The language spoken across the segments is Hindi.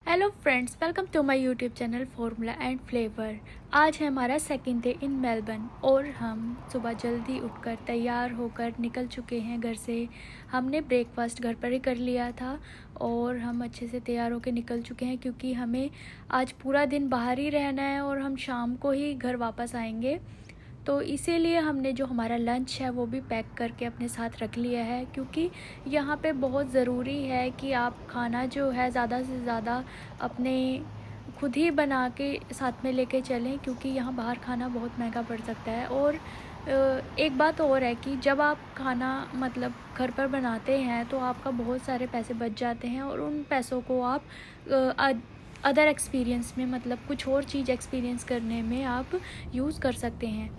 Hello friends, welcome to my YouTube channel formula and flavour. आज है हमारा सेकंड डे इन मेलबर्न और हम सुबह जल्दी उठकर तैयार होकर निकल चुके हैं घर से। हमने ब्रेकफास्ट घर पर ही कर लिया था और हम अच्छे से तैयार होकर निकल चुके हैं क्योंकि हमें आज पूरा दिन बाहर ही रहना है और हम शाम को ही घर वापस आएंगे। तो इसीलिए हमने जो हमारा लंच है वो भी पैक करके अपने साथ रख लिया है, क्योंकि यहाँ पे बहुत ज़रूरी है कि आप खाना जो है ज़्यादा से ज़्यादा अपने खुद ही बना के साथ में लेके चलें, क्योंकि यहाँ बाहर खाना बहुत महंगा पड़ सकता है। और एक बात और है कि जब आप खाना मतलब घर पर बनाते हैं तो आपका बहुत सारे पैसे बच जाते हैं और उन पैसों को आप अदर एक्सपीरियंस में मतलब कुछ और चीज़ एक्सपीरियंस करने में आप यूज़ कर सकते हैं।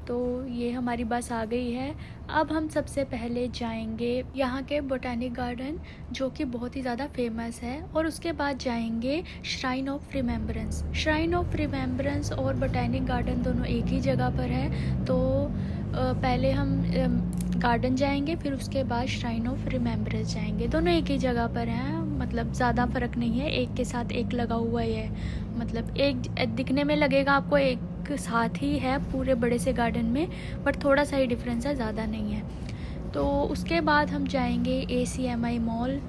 तो ये हमारी बस आ गई है। अब हम सबसे पहले जाएंगे यहाँ के बोटैनिक गार्डन, जो कि बहुत ही ज़्यादा फेमस है, और उसके बाद जाएंगे shrine of remembrance. Shrine of remembrance और बोटैनिक गार्डन दोनों एक ही जगह पर है। तो पहले हम गार्डन जाएंगे, फिर उसके बाद श्राइन ऑफ रिमेम्बरेंस जाएंगे। दोनों एक ही जगह पर हैं, मतलब ज़्यादा फ़र्क नहीं है, एक के साथ एक लगा हुआ ही है। मतलब एक दिखने में लगेगा आपको एक साथ ही है पूरे बड़े से गार्डन में, बट थोड़ा सा ही डिफरेंस है, ज़्यादा नहीं है। तो उसके बाद हम जाएंगे ACMI मॉल,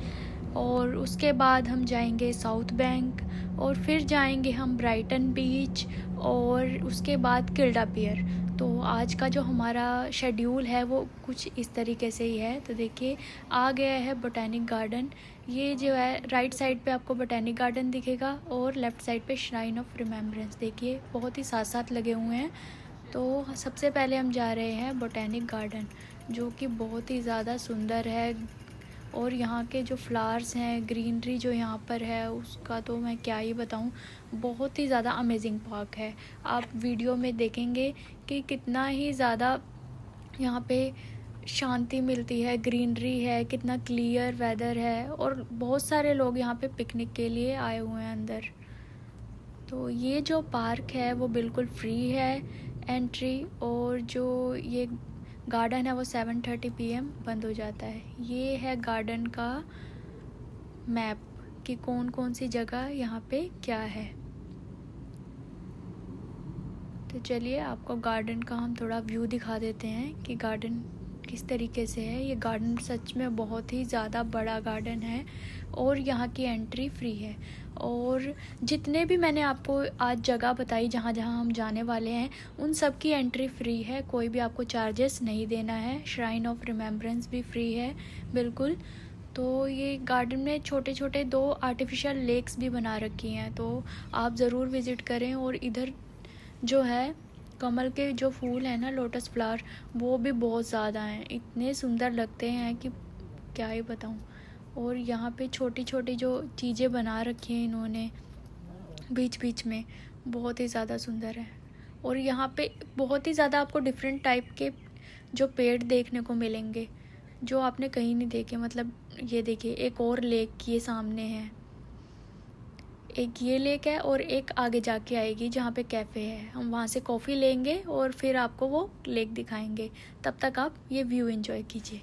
और उसके बाद हम जाएंगे साउथ बैंक, और फिर जाएंगे हम ब्राइटन बीच, और उसके बाद किल्डा पियर। तो आज का जो हमारा शेड्यूल है वो कुछ इस तरीके से ही है। तो देखिए, आ गया है बोटैनिक गार्डन। ये जो है राइट साइड पे आपको बोटैनिक गार्डन दिखेगा और लेफ़्ट साइड पे श्राइन ऑफ रिमेम्बरेंस। देखिए बहुत ही साथ साथ लगे हुए हैं। तो सबसे पहले हम जा रहे हैं बोटैनिक गार्डन, जो कि बहुत ही ज़्यादा सुंदर है। और यहाँ के जो फ्लावर्स हैं, ग्रीनरी जो यहाँ पर है, उसका तो मैं क्या ही बताऊँ। बहुत ही ज़्यादा अमेजिंग पार्क है। आप वीडियो में देखेंगे कि कितना ही ज़्यादा यहाँ पे शांति मिलती है, ग्रीनरी है, कितना क्लियर वेदर है, और बहुत सारे लोग यहाँ पे पिकनिक के लिए आए हुए हैं अंदर। तो ये जो पार्क है वो बिल्कुल फ्री है एंट्री, और जो ये गार्डन है वो 7:30 PM बंद हो जाता है। ये है गार्डन का मैप कि कौन कौन सी जगह यहाँ पे क्या है। तो चलिए आपको गार्डन का हम थोड़ा व्यू दिखा देते हैं कि गार्डन किस तरीके से है। ये गार्डन सच में बहुत ही ज़्यादा बड़ा गार्डन है और यहाँ की एंट्री फ्री है। और जितने भी मैंने आपको आज जगह बताई जहाँ जहाँ हम जाने वाले हैं, उन सब की एंट्री फ्री है, कोई भी आपको चार्जेस नहीं देना है। श्राइन ऑफ रिमेम्बरेंस भी फ्री है बिल्कुल। तो ये गार्डन में छोटे छोटे 2 आर्टिफिशियल लेक्स भी बना रखी हैं, तो आप ज़रूर विज़िट करें। और इधर जो है कमल के जो फूल हैं ना, लोटस फ्लावर, वो भी बहुत ज़्यादा हैं, इतने सुंदर लगते हैं कि क्या ही बताऊँ। और यहाँ पे छोटी छोटी जो चीज़ें बना रखी हैं इन्होंने बीच बीच में, बहुत ही ज़्यादा सुंदर है। और यहाँ पे बहुत ही ज़्यादा आपको डिफरेंट टाइप के जो पेड़ देखने को मिलेंगे जो आपने कहीं नहीं देखे। मतलब ये देखिए, एक और लेक ये सामने है, एक ये लेक है, और एक आगे जाके आएगी जहाँ पे कैफ़े है। हम वहाँ से कॉफ़ी लेंगे और फिर आपको वो लेक दिखाएंगे। तब तक आप ये व्यू एंजॉय कीजिए।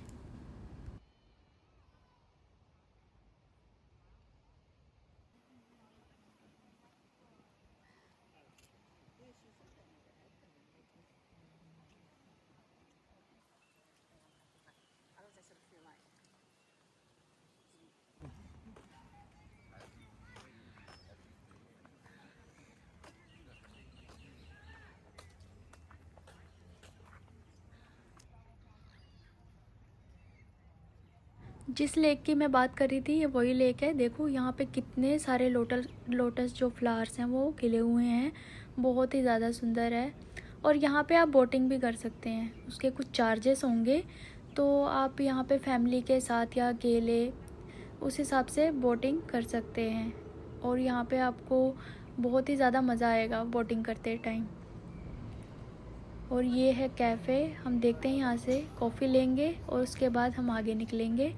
जिस लेक की मैं बात कर रही थी ये वही लेक है। देखो यहाँ पे कितने सारे लोटस जो फ्लावर्स हैं वो खिले हुए हैं, बहुत ही ज़्यादा सुंदर है। और यहाँ पे आप बोटिंग भी कर सकते हैं, उसके कुछ चार्जेस होंगे। तो आप यहाँ पे फैमिली के साथ या अकेले उस हिसाब से बोटिंग कर सकते हैं। और यहाँ पे आपको बहुत ही ज़्यादा मज़ा आएगा बोटिंग करते टाइम। और ये है कैफ़े, हम देखते हैं यहाँ से कॉफ़ी लेंगे और उसके बाद हम आगे निकलेंगे।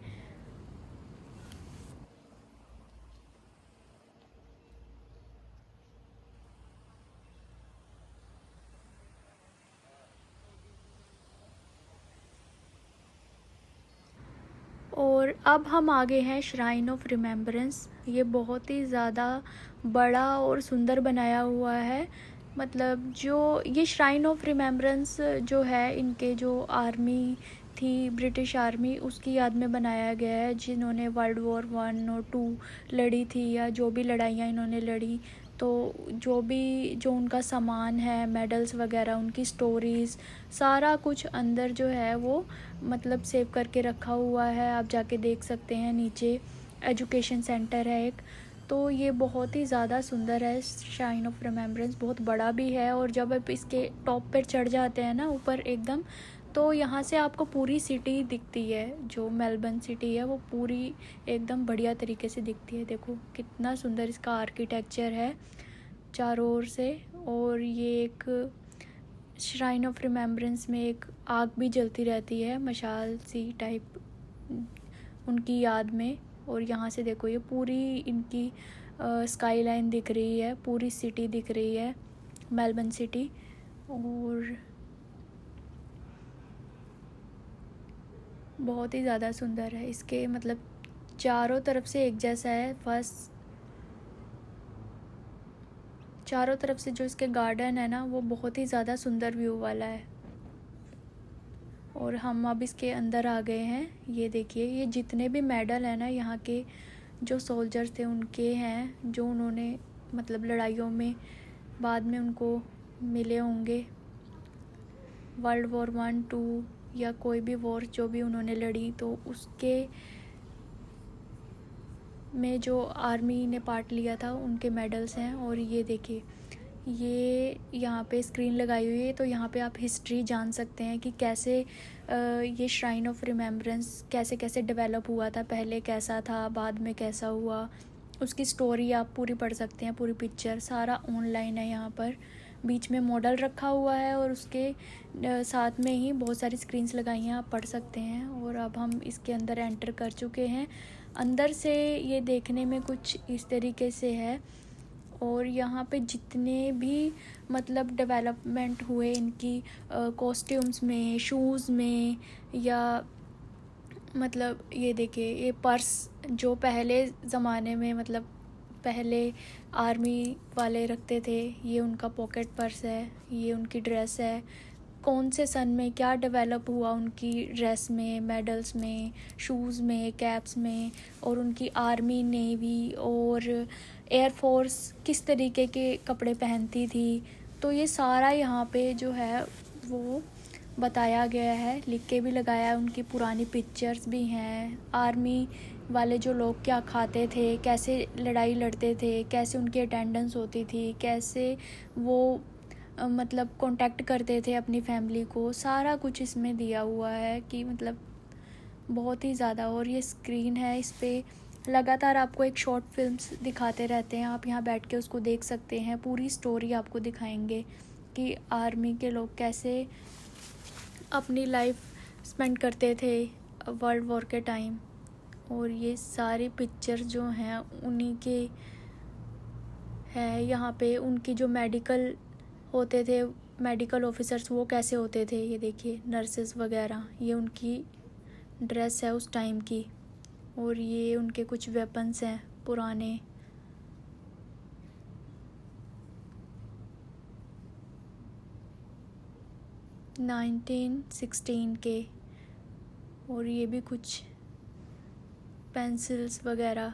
और अब हम आ गए हैं श्राइन ऑफ रिमेम्बरेंस। ये बहुत ही ज़्यादा बड़ा और सुंदर बनाया हुआ है। मतलब जो ये श्राइन ऑफ रिमेम्बरेंस जो है, इनके जो आर्मी थी, ब्रिटिश आर्मी, उसकी याद में बनाया गया है, जिन्होंने वर्ल्ड वॉर 1 और 2 लड़ी थी, या जो भी लड़ाइयाँ इन्होंने लड़ी। तो जो उनका सामान है, मेडल्स वगैरह, उनकी स्टोरीज़, सारा कुछ अंदर जो है वो मतलब सेव करके रखा हुआ है। आप जाके देख सकते हैं। नीचे एजुकेशन सेंटर है एक। तो ये बहुत ही ज़्यादा सुंदर है। श्राइन ऑफ रिमेम्बरेंस बहुत बड़ा भी है, और जब आप इसके टॉप पर चढ़ जाते हैं ना, ऊपर एकदम, तो यहाँ से आपको पूरी सिटी दिखती है। जो मेलबर्न सिटी है वो पूरी एकदम बढ़िया तरीके से दिखती है। देखो कितना सुंदर इसका आर्किटेक्चर है चारों ओर से। और ये एक श्राइन ऑफ रिमेम्बरेंस में एक आग भी जलती रहती है, मशाल सी टाइप, उनकी याद में। और यहाँ से देखो ये पूरी इनकी स्काई लाइन दिख रही है, पूरी सिटी दिख रही है, मेलबर्न सिटी। और बहुत ही ज़्यादा सुंदर है। इसके मतलब चारों तरफ से एक जैसा है। फर्स्ट चारों तरफ से जो इसके गार्डन है ना, वो बहुत ही ज़्यादा सुंदर व्यू वाला है। और हम अब इसके अंदर आ गए हैं। ये देखिए, ये जितने भी मेडल हैं ना, यहाँ के जो सोल्जर्स थे उनके हैं, जो उन्होंने मतलब लड़ाइयों में बाद में उनको मिले होंगे। वर्ल्ड वॉर 1, 2 या कोई भी वॉर जो भी उन्होंने लड़ी, तो उसके में जो आर्मी ने पार्ट लिया था, उनके मेडल्स हैं। और ये देखिए, ये यहाँ पे स्क्रीन लगाई हुई है, तो यहाँ पे आप हिस्ट्री जान सकते हैं कि कैसे ये श्राइन ऑफ रिमेम्बरेंस कैसे कैसे डेवलप हुआ था, पहले कैसा था, बाद में कैसा हुआ। उसकी स्टोरी आप पूरी पढ़ सकते हैं, पूरी पिक्चर सारा ऑनलाइन है यहाँ पर। बीच में मॉडल रखा हुआ है, और उसके साथ में ही बहुत सारी स्क्रीन्स लगाई हैं, आप पढ़ सकते हैं। और अब हम इसके अंदर एंटर कर चुके हैं। अंदर से ये देखने में कुछ इस तरीके से है। और यहाँ पे जितने भी मतलब डेवलपमेंट हुए इनकी कॉस्ट्यूम्स में, शूज़ में, या मतलब ये देखिए, ये पर्स जो पहले ज़माने में मतलब पहले आर्मी वाले रखते थे, ये उनका पॉकेट पर्स है। ये उनकी ड्रेस है। कौन से सन में क्या डेवलप हुआ उनकी ड्रेस में, मेडल्स में, शूज़ में, कैप्स में, और उनकी आर्मी, नेवी और एयरफोर्स किस तरीके के कपड़े पहनती थी। तो ये सारा यहाँ पे जो है वो बताया गया है, लिख के भी लगाया है। उनकी पुरानी पिक्चर्स भी हैं। आर्मी वाले जो लोग क्या खाते थे, कैसे लड़ाई लड़ते थे, कैसे उनकी अटेंडेंस होती थी, कैसे वो मतलब कांटेक्ट करते थे अपनी फैमिली को, सारा कुछ इसमें दिया हुआ है कि मतलब बहुत ही ज़्यादा। और ये स्क्रीन है, इस पर लगातार आपको एक शॉर्ट फिल्म्स दिखाते रहते हैं। आप यहाँ बैठ के उसको देख सकते हैं। पूरी स्टोरी आपको दिखाएंगे कि आर्मी के लोग कैसे अपनी लाइफ स्पेंड करते थे वर्ल्ड वॉर के टाइम। और ये सारी पिक्चर जो हैं उन्हीं के है। यहाँ पे उनकी जो मेडिकल होते थे, मेडिकल ऑफिसर्स, वो कैसे होते थे, ये देखिए, नर्सेस वगैरह, ये उनकी ड्रेस है उस टाइम की। और ये उनके कुछ वेपन्स हैं पुराने। नाइनटीन 16 के। और ये भी कुछ पेंसिल्स वगैरह,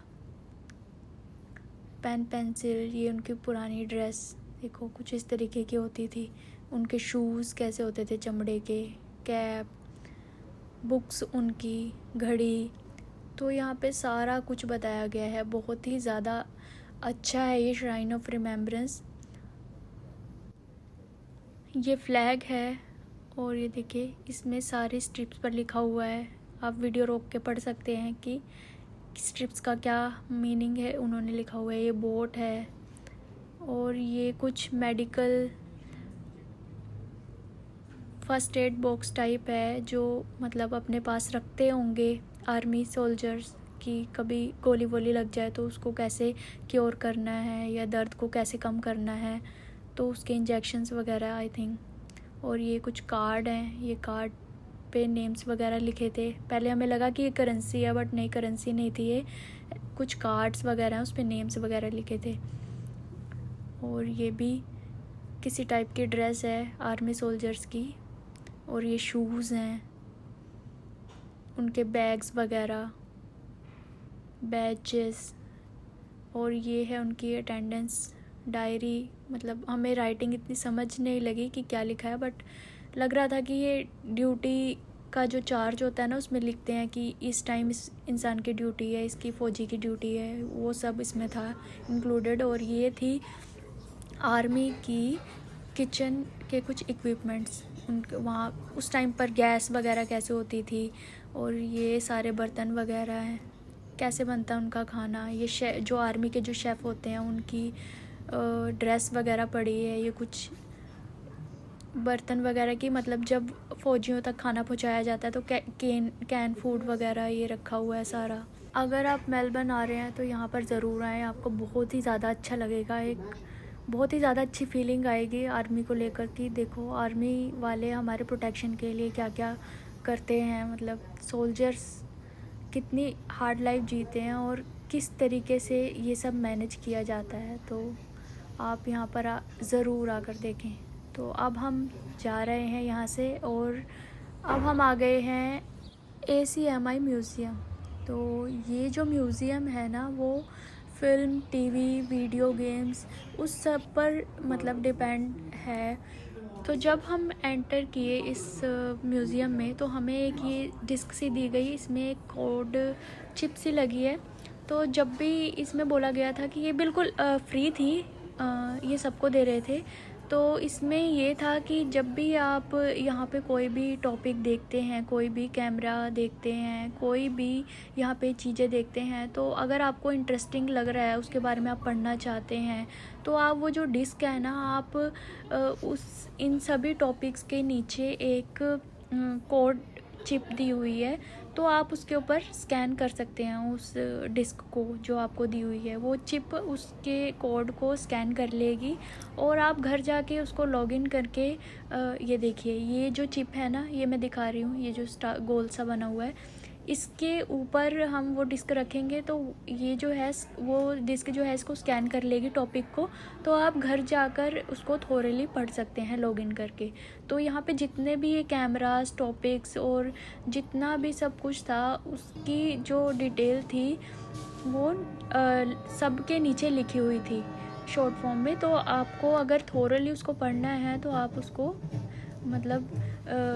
पेंसिल, ये उनकी पुरानी ड्रेस देखो कुछ इस तरीके की होती थी। उनके शूज़ कैसे होते थे, चमड़े के, कैप, बुक्स उनकी, घड़ी। तो यहाँ पे सारा कुछ बताया गया है। बहुत ही ज़्यादा अच्छा है ये श्राइन ऑफ रिमेम्बरेंस। ये फ्लैग है, और ये देखिए इसमें सारी स्ट्रिप्स पर लिखा हुआ है। आप वीडियो रोक के पढ़ सकते हैं कि स्ट्रिप्स का क्या मीनिंग है, उन्होंने लिखा हुआ है। ये बोट है, और ये कुछ medical first aid box type है, जो मतलब अपने पास रखते होंगे आर्मी सोल्जर्स की, कभी गोली वोली लग जाए तो उसको कैसे क्योर करना है, या दर्द को कैसे कम करना है, तो उसके इंजेक्शंस वगैरह आई थिंक। और ये कुछ कार्ड हैं, ये कार्ड पे नेम्स वगैरह लिखे थे। पहले हमें लगा कि ये करेंसी है, बट नहीं, करेंसी नहीं थी, ये कुछ कार्ड्स वगैरह हैं, उस पे नेम्स वगैरह लिखे थे। और ये भी किसी टाइप की ड्रेस है आर्मी सोल्जर्स की। और ये शूज़ हैं, उनके बैग्स वगैरह, बैचेस। और ये है उनकी अटेंडेंस डायरी। मतलब हमें राइटिंग इतनी समझ नहीं लगी कि क्या लिखा है, बट लग रहा था कि ये ड्यूटी का जो चार्ज होता है ना, उसमें लिखते हैं कि इस टाइम इस इंसान की ड्यूटी है, इसकी फ़ौजी की ड्यूटी है, वो सब इसमें था इंक्लूडेड। और ये थी आर्मी की किचन के कुछ इक्विपमेंट्स, उनके वहाँ उस टाइम पर गैस वगैरह कैसे होती थी, और ये सारे बर्तन वगैरह हैं, कैसे बनता है उनका खाना। ये जो आर्मी के जो शेफ़ होते हैं उनकी ड्रेस वगैरह पड़ी है। ये कुछ बर्तन वगैरह की, मतलब जब फ़ौजियों तक खाना पहुंचाया जाता है तो कैन फूड वगैरह ये रखा हुआ है सारा। अगर आप मेलबर्न आ रहे हैं तो यहाँ पर ज़रूर आएँ, आपको बहुत ही ज़्यादा अच्छा लगेगा। एक बहुत ही ज़्यादा अच्छी फीलिंग आएगी आर्मी को लेकर कि देखो आर्मी वाले हमारे प्रोटेक्शन के लिए क्या क्या करते हैं। मतलब सोल्जर्स कितनी हार्ड लाइफ जीते हैं और किस तरीके से ये सब मैनेज किया जाता है। तो आप यहाँ पर ज़रूर आकर देखें। तो अब हम जा रहे हैं यहाँ से, और अब हम आ गए हैं ACMI म्यूज़ियम। तो ये जो म्यूज़ियम है ना, वो फ़िल्म, टीवी, वीडियो गेम्स उस सब पर मतलब डिपेंड है। तो जब हम एंटर किए इस म्यूज़ियम में तो हमें एक ये डिस्क सी दी गई, इसमें एक कोड चिप सी लगी है। तो जब भी इसमें बोला गया था कि ये बिल्कुल फ्री थी, ये सबको दे रहे थे। तो इसमें ये था कि जब भी आप यहाँ पे कोई भी टॉपिक देखते हैं, कोई भी कैमरा देखते हैं, कोई भी यहाँ पे चीज़ें देखते हैं, तो अगर आपको इंटरेस्टिंग लग रहा है, उसके बारे में आप पढ़ना चाहते हैं, तो आप वो जो डिस्क है ना, आप इन सभी टॉपिक्स के नीचे एक कोड चिप दी हुई है, तो आप उसके ऊपर स्कैन कर सकते हैं उस डिस्क को जो आपको दी हुई है। वो चिप उसके कोड को स्कैन कर लेगी और आप घर जाके उसको लॉगिन करके ये देखिए, ये जो चिप है ना, ये मैं दिखा रही हूँ, ये जो गोल सा बना हुआ है, इसके ऊपर हम वो डिस्क रखेंगे तो ये जो है वो डिस्क जो है इसको स्कैन कर लेगी टॉपिक को। तो आप घर जाकर उसको थोरली पढ़ सकते हैं लॉगिन करके। तो यहाँ पे जितने भी ये कैमरास, टॉपिक्स और जितना भी सब कुछ था, उसकी जो डिटेल थी वो सब के नीचे लिखी हुई थी शॉर्ट फॉर्म में। तो आपको अगर थोरली उसको पढ़ना है तो आप उसको मतलब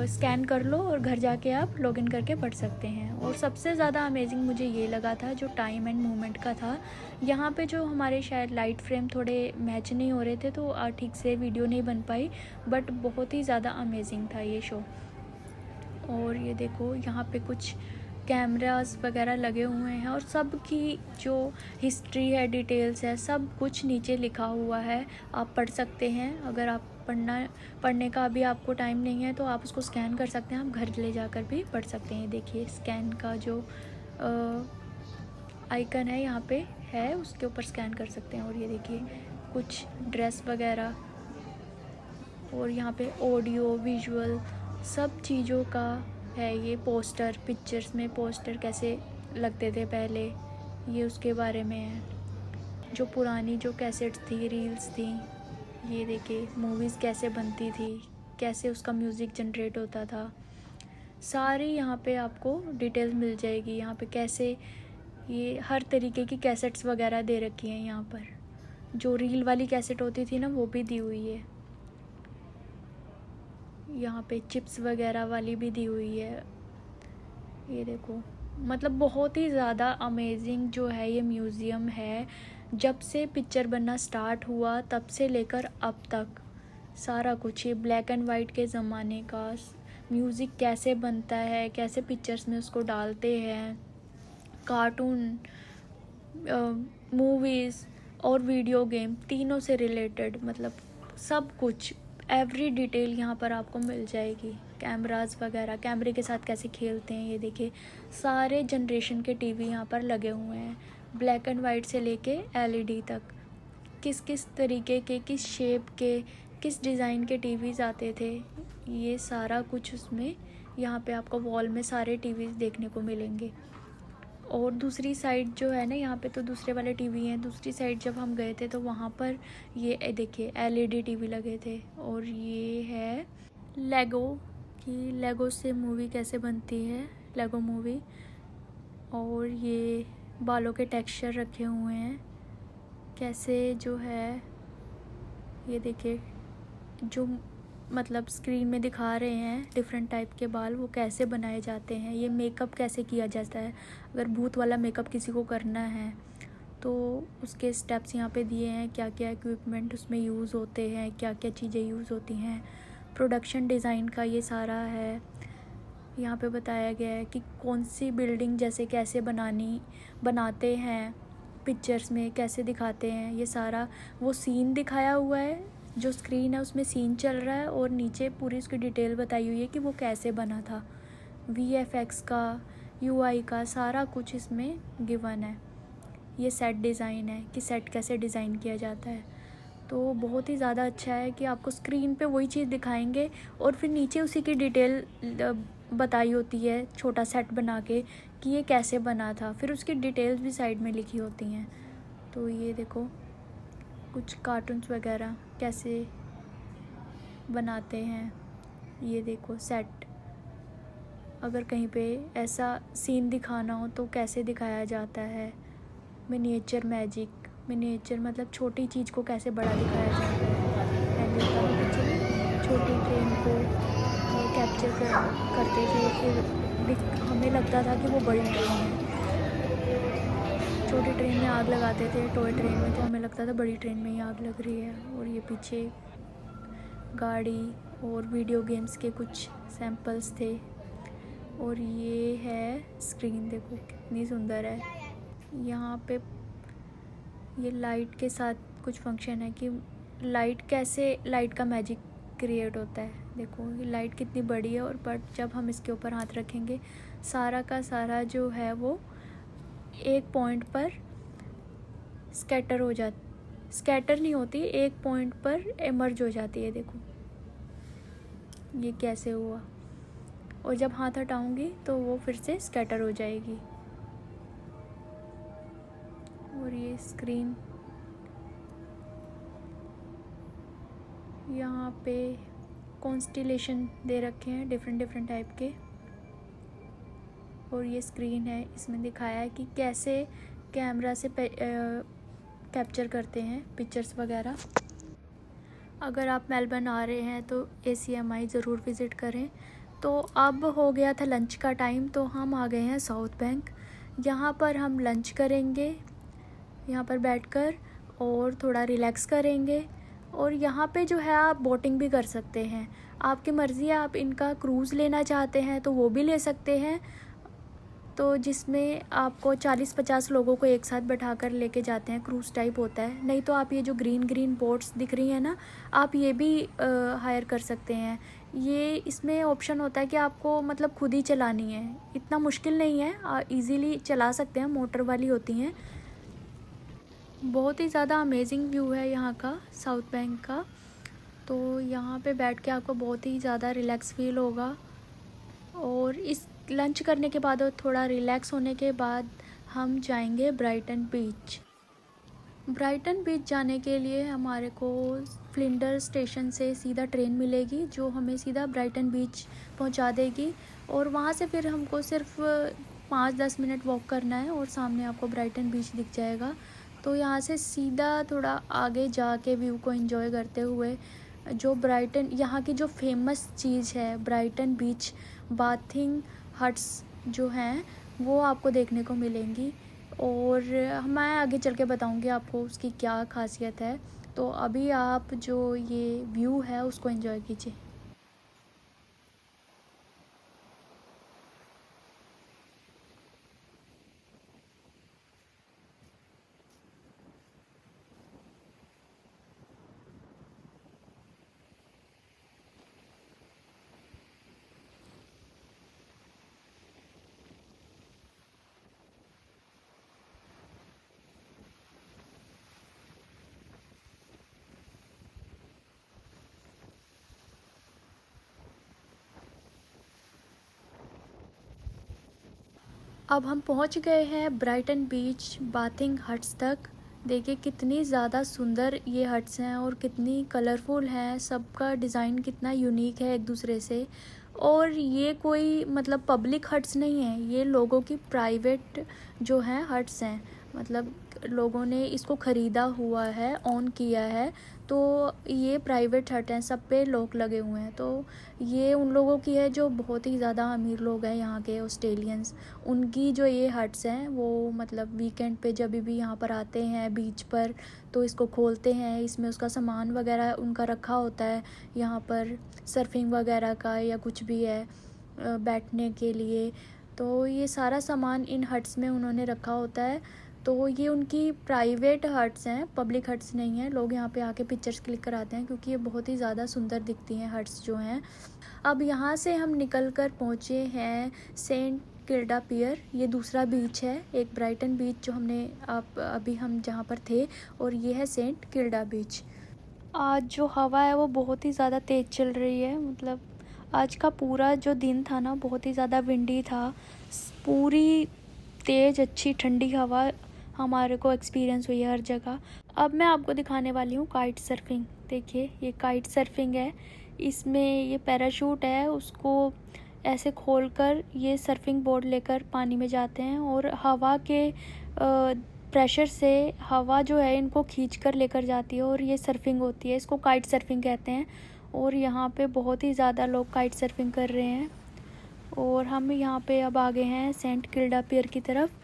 स्कैन कर लो और घर जाके आप लॉगिन करके पढ़ सकते हैं। और सबसे ज़्यादा अमेजिंग मुझे ये लगा था जो टाइम एंड मूवमेंट का था। यहाँ पे जो हमारे शायद लाइट फ्रेम थोड़े मैच नहीं हो रहे थे, तो ठीक से वीडियो नहीं बन पाई, बट बहुत ही ज़्यादा अमेजिंग था ये शो। और ये देखो यहाँ पे कुछ कैमरास वगैरह लगे हुए हैं और सब की जो हिस्ट्री है, डिटेल्स है, सब कुछ नीचे लिखा हुआ है, आप पढ़ सकते हैं। अगर आप पढ़ने का अभी आपको टाइम नहीं है तो आप उसको स्कैन कर सकते हैं, आप घर ले जाकर भी पढ़ सकते हैं। देखिए स्कैन का जो आइकन है यहाँ पे है, उसके ऊपर स्कैन कर सकते हैं। और ये देखिए कुछ ड्रेस वगैरह, और यहाँ पे ऑडियो विजुअल सब चीज़ों का है। ये पोस्टर, पिक्चर्स में पोस्टर कैसे लगते थे पहले, ये उसके बारे में है। जो पुरानी जो कैसेट्स थी, रील्स थी, ये देखिए मूवीज़ कैसे बनती थी, कैसे उसका म्यूज़िक जनरेट होता था, सारी यहाँ पे आपको डिटेल्स मिल जाएगी। यहाँ पे कैसे ये हर तरीके की कैसेट्स वगैरह दे रखी हैं। यहाँ पर जो रील वाली कैसेट होती थी ना, वो भी दी हुई है। यहाँ पे चिप्स वगैरह वाली भी दी हुई है। ये देखो, मतलब बहुत ही ज़्यादा अमेजिंग जो है ये म्यूज़ियम है। जब से पिक्चर बनना स्टार्ट हुआ तब से लेकर अब तक सारा कुछ, ये ब्लैक एंड वाइट के ज़माने का म्यूज़िक कैसे बनता है, कैसे पिक्चर्स में उसको डालते हैं, कार्टून, मूवीज़ और वीडियो गेम तीनों से रिलेटेड, मतलब सब कुछ, एवरी डिटेल यहाँ पर आपको मिल जाएगी। कैमरास वगैरह, कैमरे के साथ कैसे खेलते हैं, ये देखिए सारे जनरेशन के टीवी यहाँ पर लगे हुए हैं, ब्लैक एंड वाइट से लेके LED तक। किस किस तरीके के, किस शेप के, किस डिज़ाइन के टीवीज़ आते थे, ये सारा कुछ उसमें यहाँ पे आपको वॉल में सारे टीवी देखने को मिलेंगे। और दूसरी साइड जो है ना, यहाँ पे तो दूसरे वाले टीवी हैं। दूसरी साइड जब हम गए थे तो वहाँ पर ये देखिए एलईडी टीवी लगे थे। और ये है लेगो की, लेगो से मूवी कैसे बनती है, लेगो मूवी। और ये बालों के टेक्सचर रखे हुए हैं कैसे, जो है ये देखिए जो मतलब स्क्रीन में दिखा रहे हैं डिफरेंट टाइप के बाल, वो कैसे बनाए जाते हैं, ये मेकअप कैसे किया जाता है। अगर भूत वाला मेकअप किसी को करना है तो उसके स्टेप्स यहाँ पे दिए हैं, क्या क्या इक्विपमेंट उसमें यूज़ होते हैं, क्या क्या चीज़ें यूज़ होती हैं। प्रोडक्शन डिज़ाइन का ये सारा है, यहाँ पे बताया गया है कि कौन सी बिल्डिंग जैसे कैसे बनाते हैं, पिक्चर्स में कैसे दिखाते हैं। ये सारा वो सीन दिखाया हुआ है, जो स्क्रीन है उसमें सीन चल रहा है और नीचे पूरी उसकी डिटेल बताई हुई है कि वो कैसे बना था। VFX का, UI का सारा कुछ इसमें गिवन है। ये सेट डिज़ाइन है कि सेट कैसे डिज़ाइन किया जाता है। तो बहुत ही ज़्यादा अच्छा है कि आपको स्क्रीन पे वही चीज़ दिखाएंगे और फिर नीचे उसी की डिटेल बताई होती है, छोटा सेट बना के कि ये कैसे बना था। फिर उसकी डिटेल्स भी साइड में लिखी होती हैं। तो ये देखो कुछ कार्टून्स वगैरह कैसे बनाते हैं। ये देखो सेट, अगर कहीं पे ऐसा सीन दिखाना हो तो कैसे दिखाया जाता है। मिनिएचर मैजिक, मिनिएचर मतलब छोटी चीज़ को कैसे बड़ा दिखाया जाता है। पहले होता था पिक्चर, छोटी ट्रेन को कैप्चर करते थे, फिर हमें लगता था कि वो बड़ी ट्रेन है। छोटी ट्रेन में आग लगाते थे, टॉय ट्रेन में, तो हमें लगता था बड़ी ट्रेन में ही आग लग रही है। और ये पीछे गाड़ी और वीडियो गेम्स के कुछ सैम्पल्स थे। और ये है स्क्रीन, देखो कितनी सुंदर है। यहाँ पे ये लाइट के साथ कुछ फंक्शन है कि लाइट का मैजिक क्रिएट होता है। देखो ये लाइट कितनी बड़ी है, और बट जब हम इसके ऊपर हाथ रखेंगे सारा का सारा जो है वो एक पॉइंट पर स्कैटर नहीं होती, एक पॉइंट पर इमर्ज हो जाती है। देखो ये कैसे हुआ, और जब हाथ हटाऊंगी तो वो फिर से स्कैटर हो जाएगी। और ये स्क्रीन, यहाँ पे कॉन्स्टिलेशन दे रखे हैं डिफरेंट टाइप के। और ये स्क्रीन है, इसमें दिखाया है कि कैसे कैमरा से कैप्चर करते हैं पिक्चर्स वगैरह। अगर आप मेलबर्न आ रहे हैं तो ACMI ज़रूर विज़िट करें। तो अब हो गया था लंच का टाइम, तो हम आ गए हैं साउथ बैंक। यहाँ पर हम लंच करेंगे, यहाँ पर बैठकर, और थोड़ा रिलैक्स करेंगे। और यहाँ पे जो है आप बोटिंग भी कर सकते हैं, आपकी मर्ज़ी है। आप इनका क्रूज़ लेना चाहते हैं तो वो भी ले सकते हैं, तो जिसमें आपको 40-50 लोगों को एक साथ बैठाकर लेके जाते हैं, क्रूज़ टाइप होता है। नहीं तो आप ये जो ग्रीन बोट्स दिख रही हैं ना, आप ये भी हायर कर सकते हैं। ये इसमें ऑप्शन होता है कि आपको मतलब खुद ही चलानी है, इतना मुश्किल नहीं है, इजीली चला सकते हैं, मोटर वाली होती हैं। बहुत ही ज़्यादा अमेजिंग व्यू है यहाँ का, साउथ बैंक का। तो यहाँ पे बैठ के आपको बहुत ही ज़्यादा रिलैक्स फील होगा। और इस लंच करने के बाद और थोड़ा रिलैक्स होने के बाद हम जाएंगे ब्राइटन बीच। ब्राइटन बीच जाने के लिए हमारे को फ्लिंडर स्टेशन से सीधा ट्रेन मिलेगी, जो हमें सीधा ब्राइटन बीच पहुंचा देगी। और वहां से फिर हमको सिर्फ 5-10 मिनट वॉक करना है और सामने आपको ब्राइटन बीच दिख जाएगा। तो यहाँ से सीधा थोड़ा आगे जाके व्यू को एंजॉय करते हुए, जो ब्राइटन यहाँ की जो फेमस चीज़ है ब्राइटन बीच बाथिंग हट्स जो हैं वो आपको देखने को मिलेंगी। और मैं आगे चल के बताऊँगी आपको उसकी क्या खासियत है। तो अभी आप जो ये व्यू है उसको एंजॉय कीजिए। अब हम पहुंच गए हैं ब्राइटन बीच बाथिंग हट्स तक। देखिए कितनी ज़्यादा सुंदर ये हट्स हैं और कितनी कलरफुल हैं, सबका डिज़ाइन कितना यूनिक है एक दूसरे से। और ये कोई मतलब पब्लिक हट्स नहीं है, ये लोगों की प्राइवेट जो हैं हट्स हैं, मतलब लोगों ने इसको ख़रीदा हुआ है, ऑन किया है, तो ये प्राइवेट हट हैं, सब पे लॉक लगे हुए हैं। तो ये उन लोगों की है जो बहुत ही ज़्यादा अमीर लोग हैं यहाँ के ऑस्ट्रेलियंस, उनकी जो ये हट्स हैं वो मतलब वीकेंड पे जब भी यहाँ पर आते हैं बीच पर तो इसको खोलते हैं, इसमें उसका सामान वगैरह उनका रखा होता है, यहाँ पर सर्फिंग वगैरह का या कुछ भी है बैठने के लिए, तो ये सारा सामान इन हट्स में उन्होंने रखा होता है। तो ये उनकी प्राइवेट हट्स हैं, पब्लिक हट्स नहीं हैं। लोग यहाँ पे आके पिक्चर्स क्लिक कराते हैं क्योंकि ये बहुत ही ज़्यादा सुंदर दिखती हैं हट्स जो हैं। अब यहाँ से हम निकल कर पहुँचे हैं सेंट किल्डा पियर, ये दूसरा बीच है, एक ब्राइटन बीच जो हमने अभी हम जहाँ पर थे, और ये है सेंट किल्डा बीच। आज जो हवा है वो बहुत ही ज़्यादा तेज़ चल रही है, मतलब आज का पूरा जो दिन था ना बहुत ही ज़्यादा विंडी था, पूरी तेज़ अच्छी ठंडी हवा हमारे को एक्सपीरियंस हुई है हर जगह। अब मैं आपको दिखाने वाली हूँ काइट सर्फिंग। देखिए ये काइट सर्फिंग है, इसमें ये पैराशूट है, उसको ऐसे खोलकर ये सर्फिंग बोर्ड लेकर पानी में जाते हैं और हवा के प्रेशर से हवा जो है इनको खींच कर लेकर जाती है और ये सर्फिंग होती है, इसको काइट सर्फिंग कहते हैं। और यहाँ पे बहुत ही ज़्यादा लोग काइट सर्फिंग कर रहे हैं। और हम यहाँ पे अब आ गए हैं सेंट किल्डा पियर की तरफ।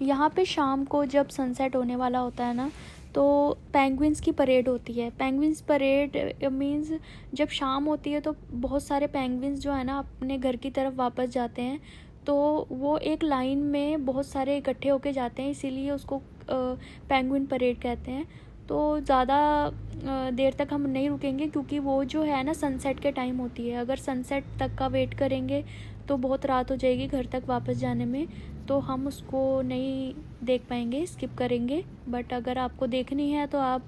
यहाँ पे शाम को जब सनसेट होने वाला होता है ना, तो पेंगुइन्स की परेड होती है। पेंगुइन्स परेड मींस जब शाम होती है तो बहुत सारे पेंगुइन्स जो है ना अपने घर की तरफ वापस जाते हैं, तो वो एक लाइन में बहुत सारे इकट्ठे होके जाते हैं, इसीलिए उसको पेंगुइन परेड कहते हैं। तो ज़्यादा देर तक हम नहीं रुकेंगे क्योंकि वो जो है ना सनसेट के टाइम होती है, अगर सनसेट तक का वेट करेंगे तो बहुत रात हो जाएगी घर तक वापस जाने में, तो हम उसको नहीं देख पाएंगे, स्किप करेंगे। बट अगर आपको देखनी है तो आप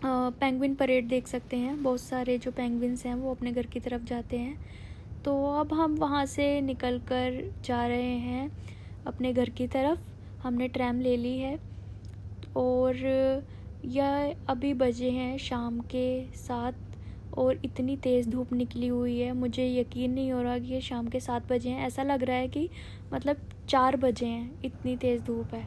पेंगुइन परेड देख सकते हैं, बहुत सारे जो पेंगुइन्स हैं वो अपने घर की तरफ जाते हैं। तो अब हम वहाँ से निकल कर जा रहे हैं अपने घर की तरफ, हमने ट्रैम ले ली है। और यह अभी बजे हैं शाम के 7 और इतनी तेज़ धूप निकली हुई है, मुझे यकीन नहीं हो रहा कि ये शाम के 7 बजे हैं, ऐसा लग रहा है कि मतलब 4 बजे हैं, इतनी तेज़ धूप है।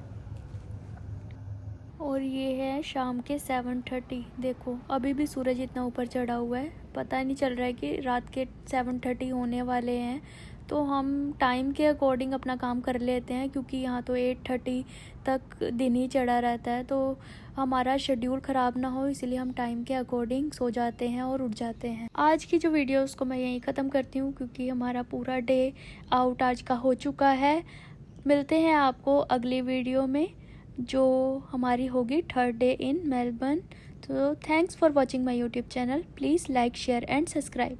और ये है शाम के 7:30, देखो अभी भी सूरज इतना ऊपर चढ़ा हुआ है, पता नहीं चल रहा है कि रात के 7:30 होने वाले हैं। तो हम टाइम के अकॉर्डिंग अपना काम कर लेते हैं क्योंकि यहाँ तो 8:30 तक दिन ही चढ़ा रहता है, तो हमारा शेड्यूल ख़राब ना हो इसलिए हम टाइम के अकॉर्डिंग सो जाते हैं और उठ जाते हैं। आज की जो वीडियो उसको मैं यहीं ख़त्म करती हूँ क्योंकि हमारा पूरा डे आउट आज का हो चुका है। मिलते हैं आपको अगली वीडियो में जो हमारी होगी 3rd डे इन मेलबर्न। तो thanks for watching my YouTube channel, please like share and subscribe.